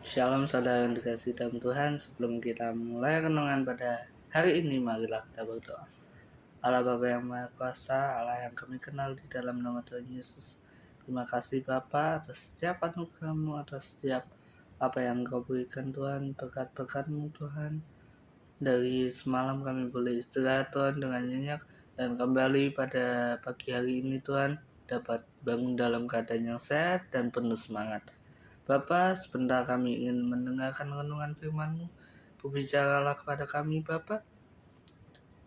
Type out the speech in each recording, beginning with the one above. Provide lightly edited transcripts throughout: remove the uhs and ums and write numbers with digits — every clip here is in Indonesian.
Shalom saudara yang dikasih dalam Tuhan. Sebelum kita mulai renungan pada hari ini, marilah kita berdoa. Allah Bapa yang Maha Kuasa, Allah yang kami kenal di dalam nama Tuhan Yesus. Terima kasih Bapa atas setiap anugerah-Mu, atas setiap apa yang Kau berikan Tuhan, berkat-berkat-Mu Tuhan. Dari semalam kami boleh istirahat Tuhan dengan nyenyak, dan kembali pada pagi hari ini Tuhan dapat bangun dalam keadaan yang sehat dan penuh semangat. Bapa, sebentar kami ingin mendengarkan renungan firman-Mu. Berbicaralah kepada kami, Bapa.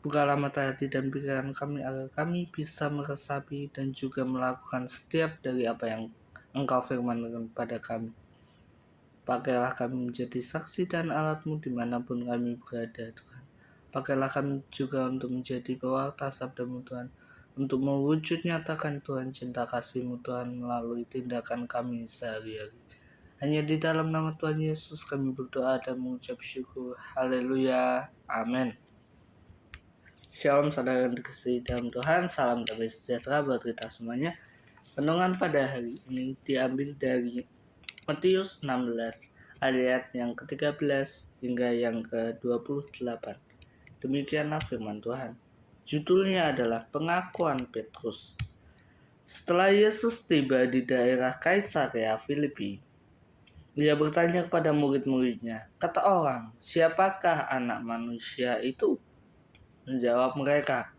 Bukalah mata hati dan pikiran kami agar kami bisa meresapi dan juga melakukan setiap dari apa yang Engkau firmankan pada kami. Pakailah kami menjadi saksi dan alat-Mu dimanapun kami berada, Tuhan. Pakailah kami juga untuk menjadi pewarta sabda-Mu, Tuhan. Untuk mewujud nyatakan Tuhan cinta kasih-Mu, Tuhan, melalui tindakan kami sehari-hari. Hanya di dalam nama Tuhan Yesus kami berdoa dan mengucap syukur. Haleluya. Amin. Shalom saudara yang dikasihi dalam Tuhan. Salam damai sejahtera buat kita semuanya. Renungan pada hari ini diambil dari Matius 16 ayat yang ke-13 hingga yang ke-28. Demikianlah firman Tuhan. Judulnya adalah Pengakuan Petrus. Setelah Yesus tiba di daerah Kaisarea Filipi, Dia bertanya kepada murid-muridnya, kata orang, siapakah anak manusia itu? Menjawab mereka,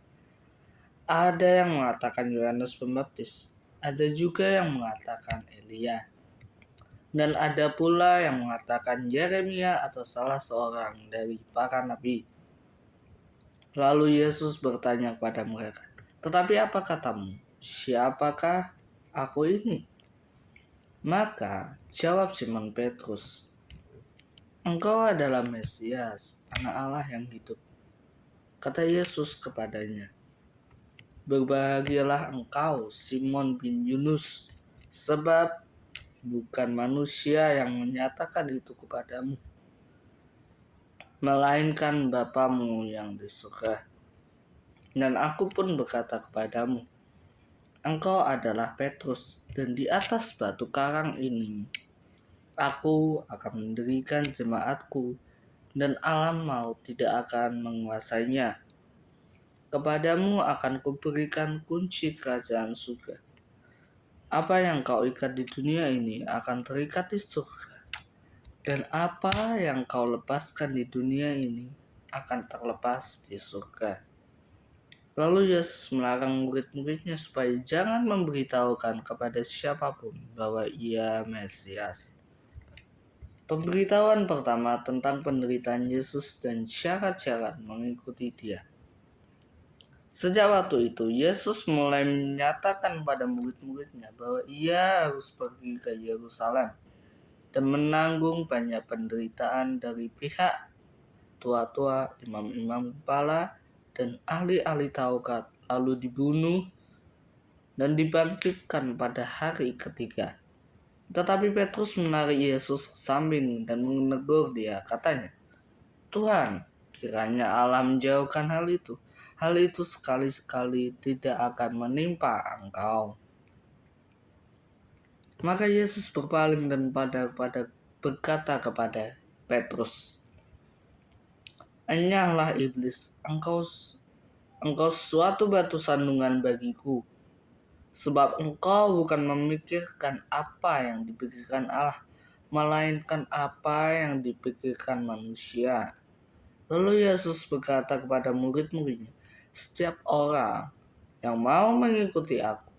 ada yang mengatakan Yohanes Pembaptis, ada juga yang mengatakan Elia, dan ada pula yang mengatakan Yeremia atau salah seorang dari para nabi. Lalu Yesus bertanya kepada mereka, tetapi apa katamu? Siapakah aku ini? Maka jawab Simon Petrus, Engkau adalah Mesias, anak Allah yang hidup. Kata Yesus kepadanya, berbahagialah engkau, Simon bin Yunus, sebab bukan manusia yang menyatakan itu kepadamu, melainkan Bapamu yang di surga. Dan aku pun berkata kepadamu, engkau adalah Petrus, dan di atas batu karang ini aku akan mendirikan jemaatku, dan alam maut tidak akan menguasainya. Kepadamu akan kuberikan kunci kerajaan surga. Apa yang kau ikat di dunia ini akan terikat di surga, dan apa yang kau lepaskan di dunia ini akan terlepas di surga. Lalu Yesus melarang murid-muridnya supaya jangan memberitahukan kepada siapapun bahwa Ia Mesias. Pemberitahuan pertama tentang penderitaan Yesus dan syarat-syarat mengikuti Dia. Sejak waktu itu, Yesus mulai menyatakan pada murid-muridnya bahwa Ia harus pergi ke Yerusalem dan menanggung banyak penderitaan dari pihak tua-tua, imam-imam kepala, dan ahli-ahli Taurat, lalu dibunuh dan dibangkitkan pada hari ketiga. Tetapi Petrus menarik Yesus ke samping dan menegur Dia, katanya, Tuhan, kiranya Allah menjauhkan hal itu. Hal itu sekali-sekali tidak akan menimpa Engkau. Maka Yesus berpaling dan berkata kepada Petrus, Enyahlah iblis, engkau suatu batu sandungan bagiku, sebab engkau bukan memikirkan apa yang dipikirkan Allah, melainkan apa yang dipikirkan manusia. Lalu Yesus berkata kepada murid-muridnya, setiap orang yang mau mengikuti aku,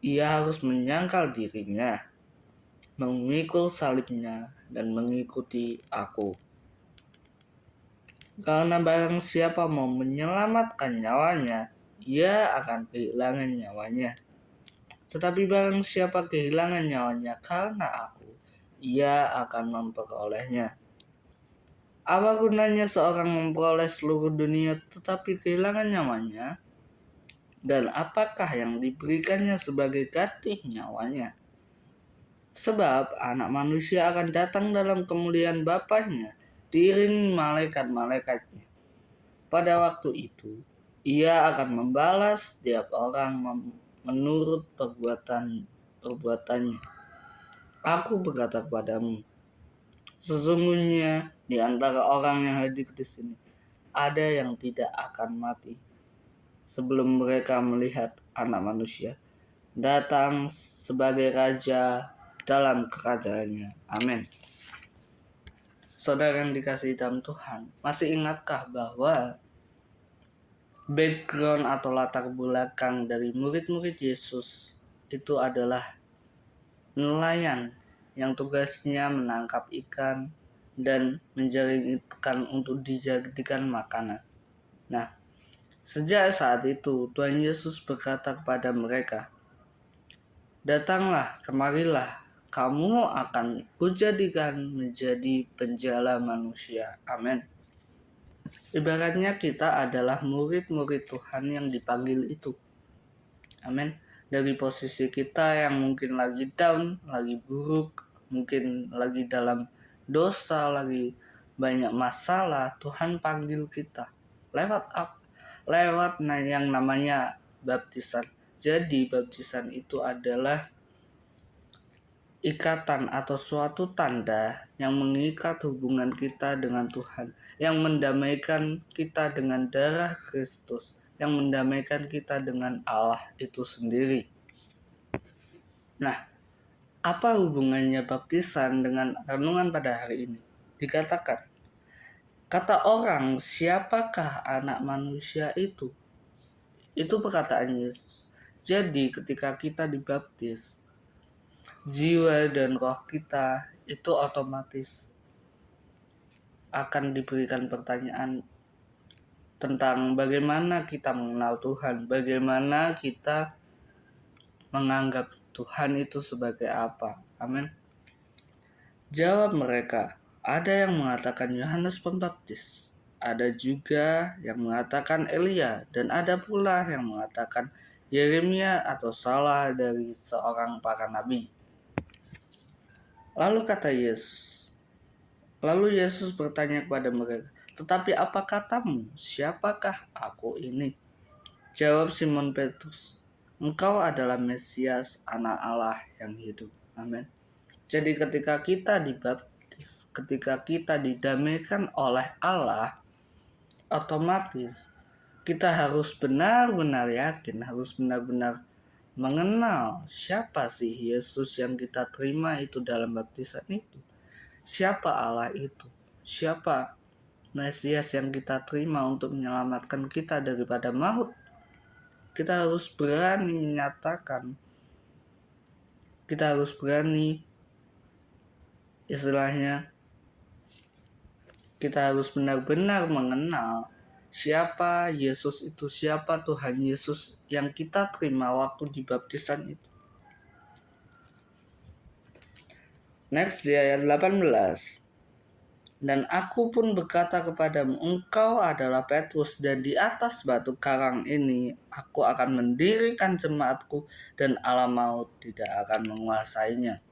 ia harus menyangkal dirinya, memikul salibnya, dan mengikuti aku. Karena barang siapa mau menyelamatkan nyawanya, ia akan kehilangan nyawanya. Tetapi barang siapa kehilangan nyawanya karena aku, ia akan memperolehnya. Apa gunanya seorang memperoleh seluruh dunia tetapi kehilangan nyawanya? Dan apakah yang diberikannya sebagai ganti nyawanya? Sebab anak manusia akan datang dalam kemuliaan Bapaknya, diiringi malaikat-malaikatnya. Pada waktu itu, Ia akan membalas setiap orang menurut perbuatannya. Aku berkata kepadamu, Sesungguhnya di antara orang yang hadir di sini ada yang tidak akan mati sebelum mereka melihat Anak Manusia datang sebagai Raja dalam kerajaannya. Amin. Saudara yang dikasihi dalam Tuhan, masih ingatkah bahwa background atau latar belakang dari murid-murid Yesus itu adalah nelayan yang tugasnya menangkap ikan dan menjaring ikan untuk dijadikan makanan. Nah, sejak saat itu Tuhan Yesus berkata kepada mereka, "Datanglah, kemarilah, kamu akan kujadikan menjadi penjala manusia." Amin. Ibaratnya kita adalah murid-murid Tuhan yang dipanggil itu. Amin. Dari posisi kita yang mungkin lagi down, lagi buruk, mungkin lagi dalam dosa, lagi banyak masalah, Tuhan panggil kita lewat yang namanya baptisan. Jadi baptisan itu adalah ikatan atau suatu tanda yang mengikat hubungan kita dengan Tuhan, yang mendamaikan kita dengan darah Kristus, yang mendamaikan kita dengan Allah itu sendiri. Nah, apa hubungannya baptisan dengan renungan pada hari ini? Dikatakan, kata orang, siapakah Anak Manusia itu? Itu perkataan Yesus. Jadi ketika kita dibaptis, jiwa dan roh kita itu otomatis akan diberikan pertanyaan tentang bagaimana kita mengenal Tuhan, bagaimana kita menganggap Tuhan itu sebagai apa. Amin. Jawab mereka, ada yang mengatakan Yohanes Pembaptis, ada juga yang mengatakan Elia, dan ada pula yang mengatakan Yeremia atau salah dari seorang para nabi. Lalu Yesus bertanya kepada mereka, tetapi apa katamu? Siapakah aku ini? Jawab Simon Petrus, engkau adalah Mesias, Anak Allah yang hidup. Amin. Jadi ketika kita dibaptis, ketika kita didamaikan oleh Allah, otomatis kita harus benar-benar yakin, harus benar-benar mengenal siapa sih Yesus yang kita terima itu dalam baptisan itu. Siapa Allah itu? Siapa Mesias yang kita terima untuk menyelamatkan kita daripada maut? Kita harus berani menyatakan, kita harus berani kita harus benar-benar mengenal siapa Yesus itu, siapa Tuhan Yesus yang kita terima waktu di baptisan itu. Next di ayat 18. Dan aku pun berkata kepadamu, engkau adalah Petrus, dan di atas batu karang ini aku akan mendirikan jemaatku, dan alam maut tidak akan menguasainya.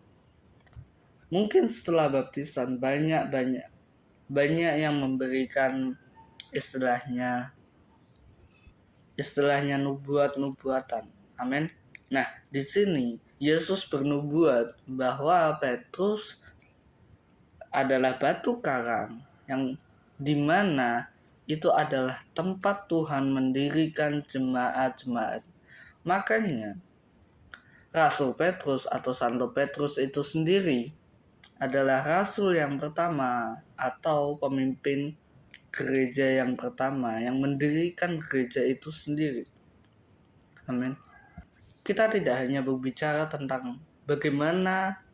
Mungkin setelah baptisan banyak yang memberikan istilahnya nubuatan. Amin. Nah, di sini Yesus bernubuat bahwa Petrus adalah batu karang yang dimana itu adalah tempat Tuhan mendirikan jemaat-jemaat. Makanya Rasul Petrus atau Santo Petrus itu sendiri adalah rasul yang pertama atau pemimpin gereja yang pertama yang mendirikan gereja itu sendiri. Amin. Kita tidak hanya berbicara tentang bagaimana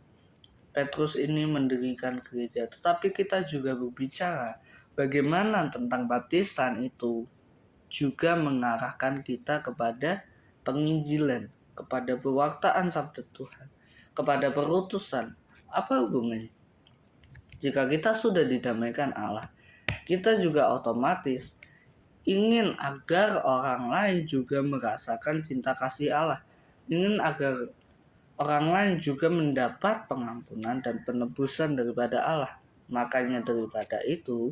Petrus ini mendirikan gereja, tetapi kita juga berbicara bagaimana tentang baptisan itu juga mengarahkan kita kepada penginjilan, kepada pewartaan sabda Tuhan, kepada perutusan. Apa hubungannya? Jika kita sudah didamaikan Allah, kita juga otomatis ingin agar orang lain juga merasakan cinta kasih Allah, ingin agar orang lain juga mendapat pengampunan dan penebusan daripada Allah. Makanya daripada itu,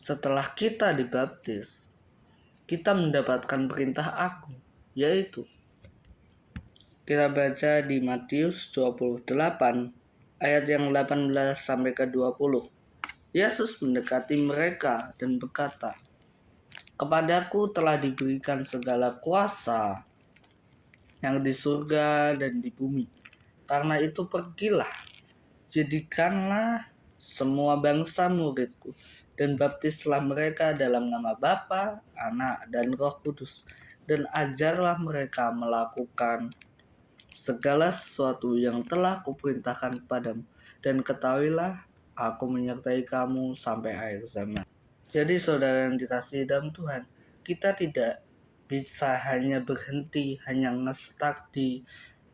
setelah kita dibaptis, kita mendapatkan perintah agung, yaitu kita baca di Matius 28 ayat yang 18 sampai ke 20. Yesus mendekati mereka dan berkata, "Kepadaku telah diberikan segala kuasa yang di surga dan di bumi. Karena itu pergilah, jadikanlah semua bangsa muridku, dan baptislah mereka dalam nama Bapa, Anak, dan Roh Kudus, dan ajarlah mereka melakukan segala sesuatu yang telah kuperintahkan padamu, dan ketahuilah, aku menyertai kamu sampai akhir zaman." Jadi saudara yang dikasihi dalam Tuhan, kita tidak bisa hanya berhenti, hanya ngestak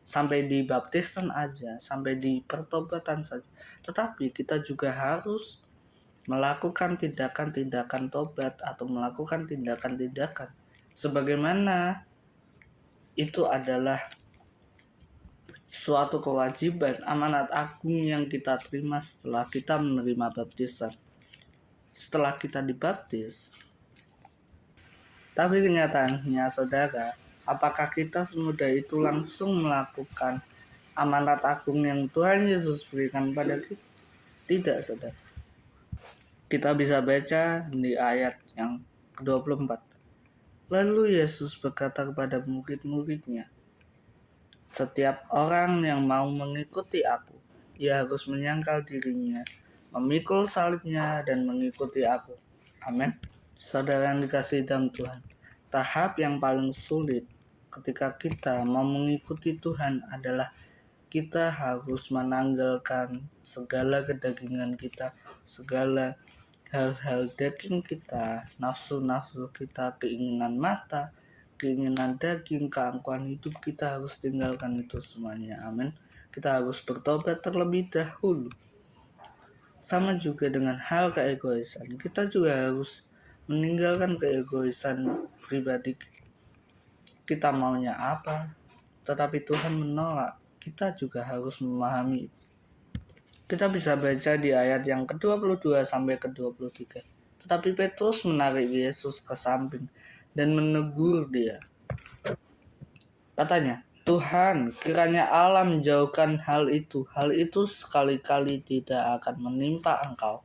sampai di baptisan aja, sampai di pertobatan saja. Tetapi kita juga harus melakukan tindakan-tindakan tobat atau melakukan tindakan-tindakan sebagaimana itu adalah suatu kewajiban amanat agung yang kita terima setelah kita menerima baptisan. Setelah kita dibaptis, tapi kenyataannya saudara, apakah kita semudah itu langsung melakukan amanat agung yang Tuhan Yesus berikan pada kita? Tidak, saudara. Kita bisa baca di ayat yang ke-24. Lalu Yesus berkata kepada murid-muridnya, "Setiap orang yang mau mengikuti aku, ia harus menyangkal dirinya, memikul salibnya, dan mengikuti aku." Amin. Saudara yang dikasihi dalam Tuhan, tahap yang paling sulit ketika kita mau mengikuti Tuhan adalah kita harus menanggalkan segala kedagingan kita, segala hal-hal daging kita, nafsu-nafsu kita, keinginan mata, keinginan daging, keangkuhan hidup, kita harus tinggalkan itu semuanya. Amin. Kita harus bertobat terlebih dahulu. Sama juga dengan hal keegoisan, kita juga harus meninggalkan keegoisan pribadi. Kita maunya apa, tetapi Tuhan menolak. Kita juga harus memahami. Kita bisa baca di ayat yang ke-22 sampai ke-23. Tetapi Petrus menarik Yesus ke samping dan menegur dia. Katanya, "Tuhan, kiranya Allah menjauhkan hal itu. Hal itu sekali-kali tidak akan menimpa engkau."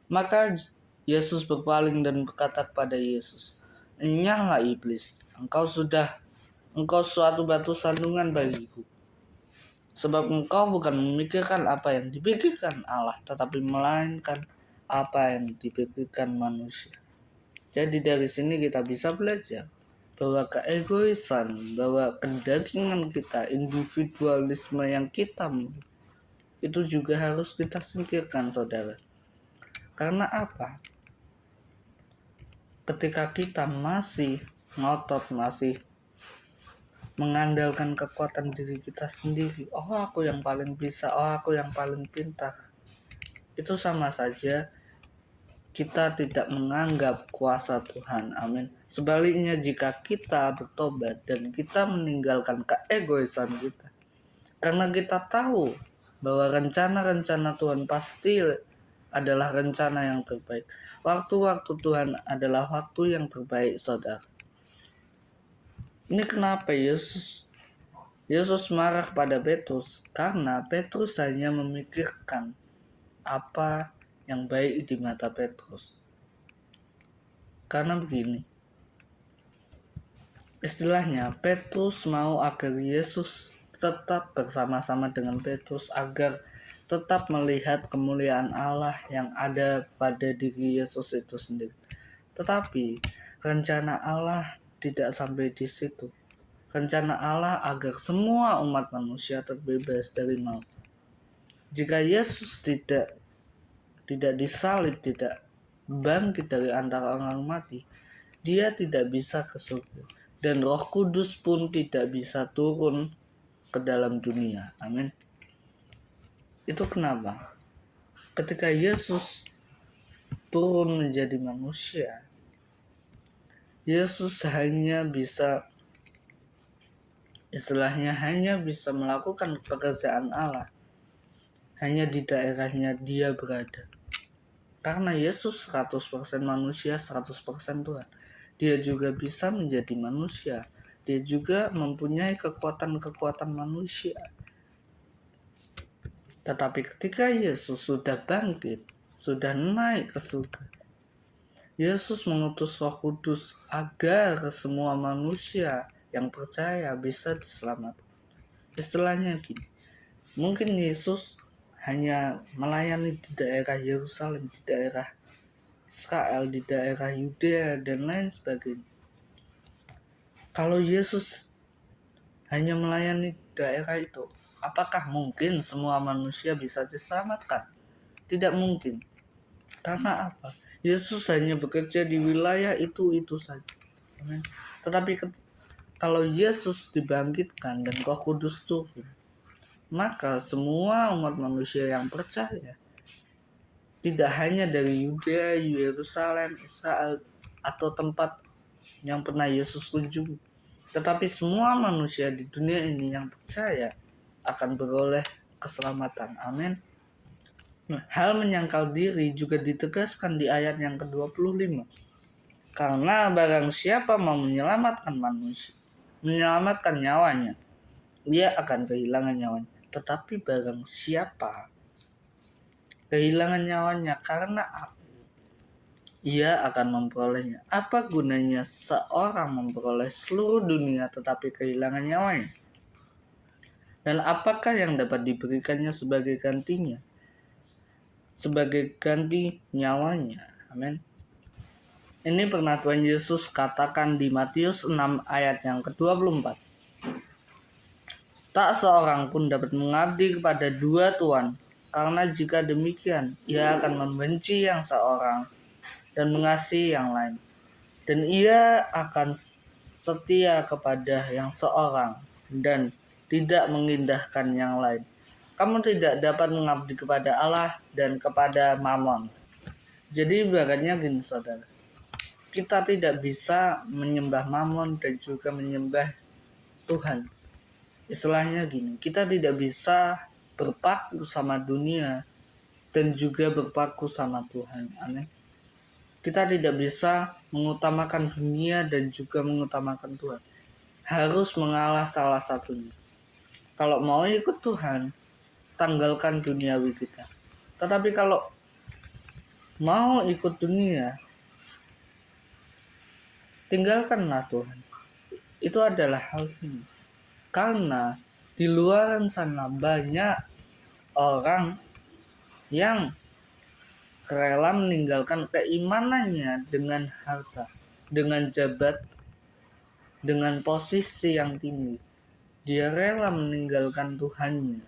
Maka Yesus berpaling dan berkata kepada Yesus, "Enyahlah iblis, engkau suatu batu sandungan bagiku. Sebab engkau bukan memikirkan apa yang dipikirkan Allah, tetapi melainkan apa yang dipikirkan manusia." Jadi dari sini kita bisa belajar bahwa keegoisan, bahwa kedagingan kita, individualisme yang kita miliki, itu juga harus kita singkirkan, saudara. Karena apa? Ketika kita masih ngotot, masih mengandalkan kekuatan diri kita sendiri, oh aku yang paling bisa, oh aku yang paling pintar, itu sama saja kita tidak menganggap kuasa Tuhan. Amin. Sebaliknya, jika kita bertobat dan kita meninggalkan keegoisan kita, karena kita tahu bahwa rencana-rencana Tuhan pasti adalah rencana yang terbaik. Waktu-waktu Tuhan adalah waktu yang terbaik, saudara. Ini kenapa Yesus marah kepada Petrus, karena Petrus hanya memikirkan apa yang baik di mata Petrus. Karena begini, istilahnya Petrus mau agar Yesus tetap bersama-sama dengan Petrus, agar tetap melihat kemuliaan Allah yang ada pada diri Yesus itu sendiri. Tetapi rencana Allah tidak sampai di situ. Rencana Allah agar semua umat manusia terbebas dari maut. Jika Yesus tidak disalib, tidak bangkit dari antara orang mati, dia tidak bisa ke surga, dan Roh Kudus pun tidak bisa turun ke dalam dunia. Amin. Itu kenapa ketika Yesus turun menjadi manusia, Yesus hanya bisa melakukan pekerjaan Allah hanya di daerahnya dia berada. Karena Yesus 100% manusia, 100% Tuhan. Dia juga bisa menjadi manusia. Dia juga mempunyai kekuatan-kekuatan manusia. Tetapi ketika Yesus sudah bangkit, sudah naik ke surga, Yesus mengutus Roh Kudus agar semua manusia yang percaya bisa diselamatkan. Istilahnya gini, mungkin Yesus hanya melayani di daerah Yerusalem, di daerah Israel, di daerah Yudea, dan lain sebagainya. Kalau Yesus hanya melayani daerah itu, apakah mungkin semua manusia bisa diselamatkan? Tidak mungkin. Karena apa? Yesus hanya bekerja di wilayah itu saja. Amen. Tetapi kalau Yesus dibangkitkan dan Roh Kudus turun, maka semua umat manusia yang percaya, tidak hanya dari Yudea, Yerusalem, Israel, atau tempat yang pernah Yesus kunjungi, tetapi semua manusia di dunia ini yang percaya akan beroleh keselamatan. Amin. Hal menyangkal diri juga ditegaskan di ayat yang ke-25. Karena barang siapa mau menyelamatkan manusia, menyelamatkan nyawanya, ia akan kehilangan nyawanya. Tetapi barang siapa kehilangan nyawanya karena aku, ia akan memperolehnya. Apa gunanya seorang memperoleh seluruh dunia tetapi kehilangan nyawanya? Dan apakah yang dapat diberikannya sebagai gantinya? Sebagai ganti nyawanya. Amin. Ini pernah Tuhan Yesus katakan di Matius 6 ayat yang ke-24. Tak seorang pun dapat mengabdi kepada dua tuan, karena jika demikian, ia akan membenci yang seorang dan mengasihi yang lain. Dan ia akan setia kepada yang seorang dan tidak mengindahkan yang lain. Kamu tidak dapat mengabdi kepada Allah dan kepada Mammon. Jadi ibaratnya gini saudara, kita tidak bisa menyembah Mammon dan juga menyembah Tuhan. Istilahnya gini, kita tidak bisa berpaku sama dunia dan juga berpaku sama Tuhan. Amin. Kita tidak bisa mengutamakan dunia dan juga mengutamakan Tuhan. Harus mengalah salah satunya. Kalau mau ikut Tuhan, tanggalkan duniawi kita. Tetapi kalau mau ikut dunia, tinggalkanlah Tuhan. Itu adalah hal sini. Karena di luar sana banyak orang yang rela meninggalkan keimanannya dengan harta, dengan jabat, dengan posisi yang tinggi. Dia rela meninggalkan Tuhannya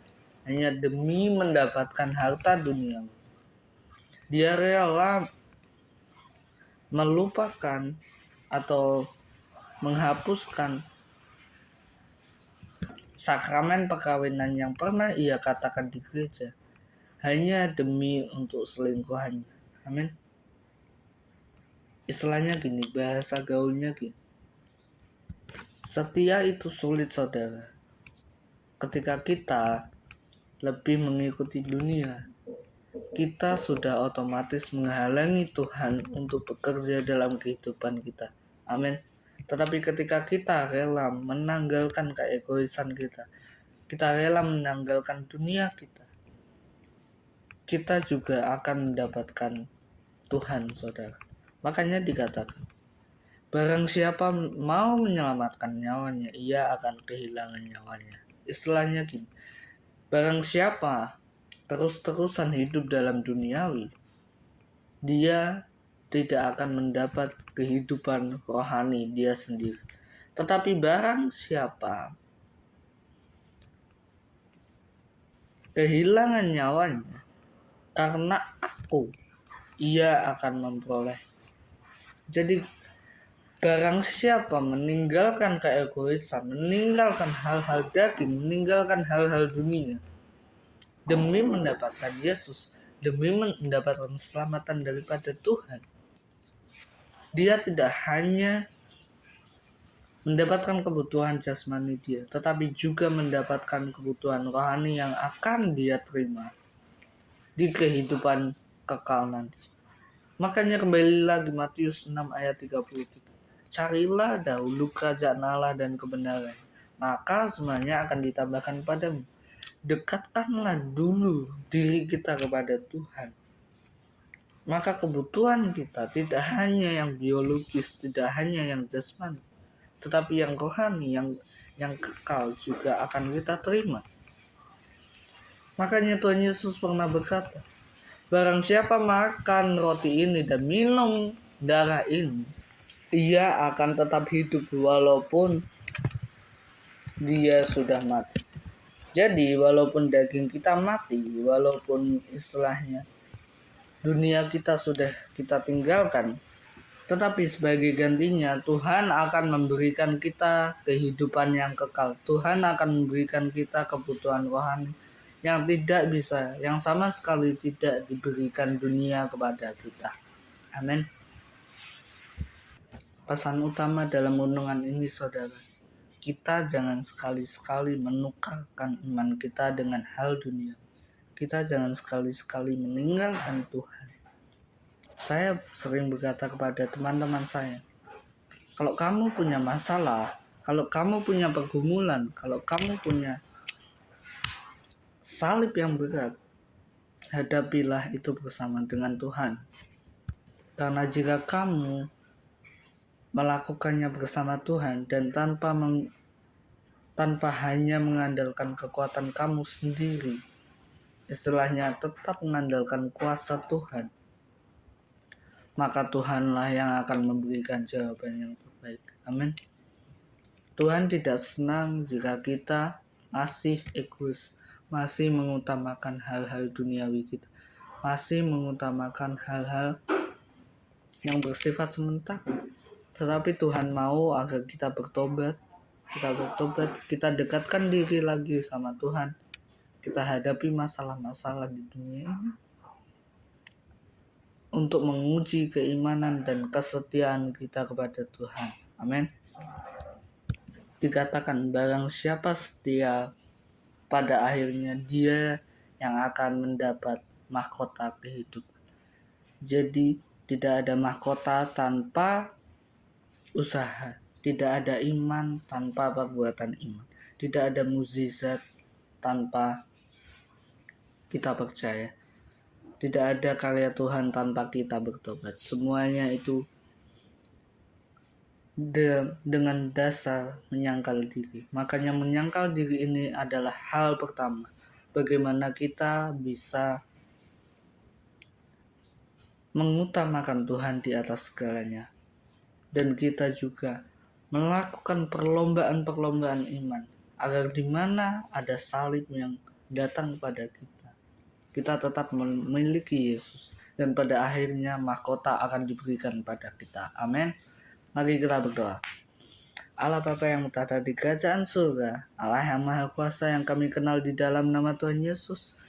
hanya demi mendapatkan harta dunia. Dia rela melupakan atau menghapuskan sakramen perkawinan yang pernah ia katakan di gereja hanya demi untuk selingkuhannya. Amin. Istilahnya gini, bahasa gaulnya gini. Setia itu sulit saudara. Ketika kita lebih mengikuti dunia, kita sudah otomatis menghalangi Tuhan untuk bekerja dalam kehidupan kita. Amin. Tetapi ketika kita rela menanggalkan keegoisan kita rela menanggalkan dunia kita juga akan mendapatkan Tuhan, saudara. Makanya dikatakan, barang siapa mau menyelamatkan nyawanya, ia akan kehilangan nyawanya. Istilahnya gini, barang siapa terus-terusan hidup dalam duniawi, dia tidak akan mendapat kehidupan rohani dia sendiri. Tetapi barang siapa kehilangan nyawanya karena aku, ia akan memperoleh. Jadi barang siapa meninggalkan keegoisan, meninggalkan hal-hal daging, meninggalkan hal-hal dunia demi mendapatkan Yesus, demi mendapatkan keselamatan daripada Tuhan, dia tidak hanya mendapatkan kebutuhan jasmani dia, tetapi juga mendapatkan kebutuhan rohani yang akan dia terima di kehidupan kekal nanti. Makanya kembali lagi Matius 6 ayat 33. Carilah dahulu kerajaan Allah dan kebenaran, maka semuanya akan ditambahkan padamu. Dekatkanlah dulu diri kita kepada Tuhan. Maka kebutuhan kita tidak hanya yang biologis, tidak hanya yang jasmani, tetapi yang rohani, yang kekal juga akan kita terima. Makanya Tuhan Yesus pernah berkata, barang siapa makan roti ini dan minum darah ini, ia akan tetap hidup walaupun dia sudah mati. Jadi walaupun daging kita mati, walaupun istilahnya dunia kita sudah kita tinggalkan, tetapi sebagai gantinya Tuhan akan memberikan kita kehidupan yang kekal. Tuhan akan memberikan kita kebutuhan rohani yang tidak bisa, yang sama sekali tidak diberikan dunia kepada kita. Amin. Pesan utama dalam renungan ini, saudara, kita jangan sekali-sekali menukarkan iman kita dengan hal dunia. Kita jangan sekali-sekali meninggalkan Tuhan. Saya sering berkata kepada teman-teman saya, kalau kamu punya masalah, kalau kamu punya pergumulan, kalau kamu punya salib yang berat, hadapilah itu bersama dengan Tuhan. Karena jika kamu melakukannya bersama Tuhan dan tanpa hanya mengandalkan kekuatan kamu sendiri, istilahnya tetap mengandalkan kuasa Tuhan, maka Tuhanlah yang akan memberikan jawaban yang terbaik. Amin. Tuhan tidak senang jika kita masih egois, masih mengutamakan hal-hal duniawi kita, masih mengutamakan hal-hal yang bersifat sementara. Tetapi Tuhan mau agar kita bertobat, kita dekatkan diri lagi sama Tuhan. Kita hadapi masalah-masalah di dunia ini untuk menguji keimanan dan kesetiaan kita kepada Tuhan. Amin. Dikatakan barang siapa setia, pada akhirnya dia yang akan mendapat mahkota kehidupan. Jadi tidak ada mahkota tanpa usaha, tidak ada iman tanpa perbuatan iman, tidak ada mukjizat tanpa kita percaya, tidak ada karya Tuhan tanpa kita bertobat. Semuanya itu dengan dasar menyangkal diri. Makanya menyangkal diri ini adalah hal pertama. Bagaimana kita bisa mengutamakan Tuhan di atas segalanya. Dan kita juga melakukan perlombaan-perlombaan iman agar di mana ada salib yang datang kepada kita tetap memiliki Yesus dan pada akhirnya mahkota akan diberikan pada kita. Amin. Mari kita berdoa. Allah Bapa yang berada di kerajaan surga, Allah yang Maha Kuasa yang kami kenal di dalam nama Tuhan Yesus.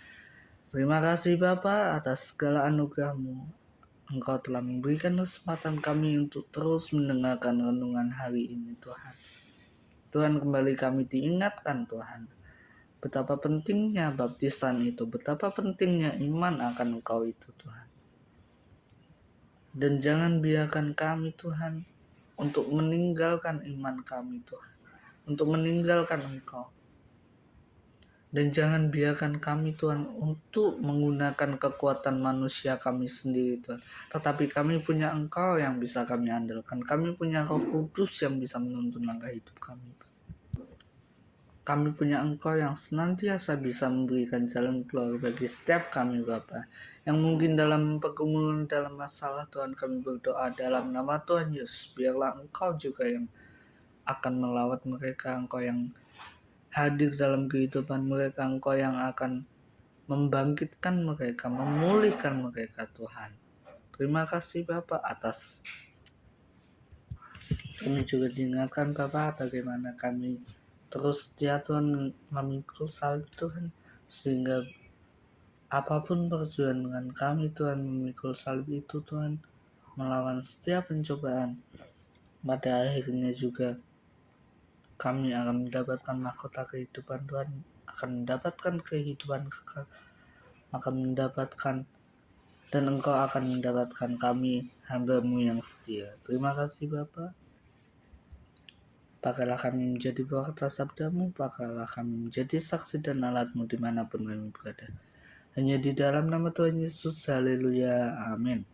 Terima kasih Bapa atas segala anugerah-Mu. Engkau telah memberikan kesempatan kami untuk terus mendengarkan renungan hari ini, Tuhan. Tuhan, kembali kami diingatkan, Tuhan, betapa pentingnya baptisan itu, betapa pentingnya iman akan Engkau itu, Tuhan. Dan jangan biarkan kami, Tuhan, untuk meninggalkan iman kami, Tuhan, untuk meninggalkan Engkau. Dan jangan biarkan kami, Tuhan, untuk menggunakan kekuatan manusia kami sendiri, Tuhan. Tetapi kami punya Engkau yang bisa kami andalkan. Kami punya Roh Kudus yang bisa menuntun langkah hidup kami. Kami punya Engkau yang senantiasa bisa memberikan jalan keluar bagi setiap kami, Bapa. Yang mungkin dalam pergumulan, dalam masalah, Tuhan, kami berdoa dalam nama Tuhan Yesus. Biarlah Engkau juga yang akan melawat mereka, Engkau yang hadir dalam kehidupan mereka, Engkau yang akan membangkitkan mereka, memulihkan mereka, Tuhan. Terima kasih Bapa atas kami juga diingatkan Bapa bagaimana kami terus setia Tuhan memikul salib Tuhan, sehingga apapun perjuangan kami Tuhan memikul salib itu Tuhan, melawan setiap pencobaan, pada akhirnya juga kami akan mendapatkan mahkota kehidupan Tuhan, akan mendapatkan kehidupan kekal, akan mendapatkan, dan Engkau akan mendapatkan kami hamba-Mu yang setia. Terima kasih Bapa. Pakailah kami menjadi pewarta sabdamu, pakailah kami menjadi saksi dan alatmu dimanapun kami berada. Hanya di dalam nama Tuhan Yesus, haleluya, amin.